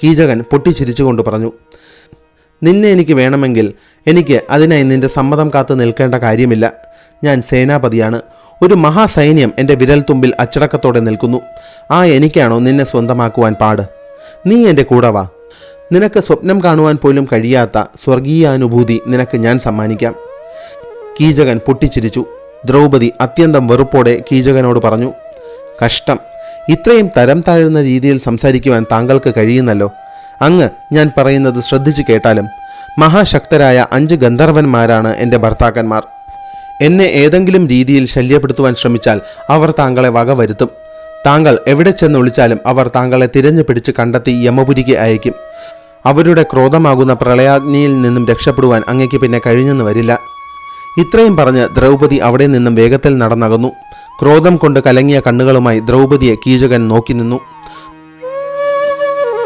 കീചകൻ പൊട്ടിച്ചിരിച്ചുകൊണ്ട് പറഞ്ഞു. നിന്നെ എനിക്ക് വേണമെങ്കിൽ എനിക്ക് അതിനായി നിന്റെ സമ്മതം കാത്തു നിൽക്കേണ്ട കാര്യമില്ല. ഞാൻ സേനാപതിയാണ്. ഒരു മഹാസൈന്യം എൻ്റെ വിരൽത്തുമ്പിൽ അച്ചടക്കത്തോടെ നിൽക്കുന്നു. ആ എനിക്കാണോ നിന്നെ സ്വന്തമാക്കുവാൻ പാട്? നീ എൻ്റെ കൂടെ വാ. നിനക്ക് സ്വപ്നം കാണുവാൻ പോലും കഴിയാത്ത സ്വർഗീയാനുഭൂതി നിനക്ക് ഞാൻ സമ്മാനിക്കാം. കീചകൻ പൊട്ടിച്ചിരിച്ചു. ദ്രൗപദി അത്യന്തം വെറുപ്പോടെ കീചകനോട് പറഞ്ഞു, കഷ്ടം, ഇത്രയും തരം താഴുന്ന രീതിയിൽ സംസാരിക്കുവാൻ താങ്കൾക്ക് കഴിയുന്നല്ലോ. അങ്ങ് ഞാൻ പറയുന്നത് ശ്രദ്ധിച്ചു കേട്ടാലും. മഹാശക്തരായ 5 ഗന്ധർവന്മാരാണ് എൻ്റെ ഭർത്താക്കന്മാർ. എന്നെ ഏതെങ്കിലും രീതിയിൽ ശല്യപ്പെടുത്തുവാൻ ശ്രമിച്ചാൽ അവർ താങ്കളെ വകവരുത്തും. താങ്കൾ എവിടെ ചെന്ന് വിളിച്ചാലും അവർ താങ്കളെ തിരഞ്ഞു പിടിച്ച് കണ്ടെത്തി യമപുരിക്ക് അയക്കും. അവരുടെ ക്രോധമാകുന്ന പ്രളയാഗ്നിയിൽ നിന്നും രക്ഷപ്പെടുവാൻ അങ്ങയ്ക്ക് പിന്നെ കഴിഞ്ഞെന്ന് വരില്ല. ഇത്രയും പറഞ്ഞ് ദ്രൗപദി അവിടെ നിന്നും വേഗത്തിൽ നടന്നകന്നു. ക്രോധം കൊണ്ട് കലങ്ങിയ കണ്ണുകളുമായി ദ്രൗപദിയെ കീചകൻ നോക്കി നിന്നു.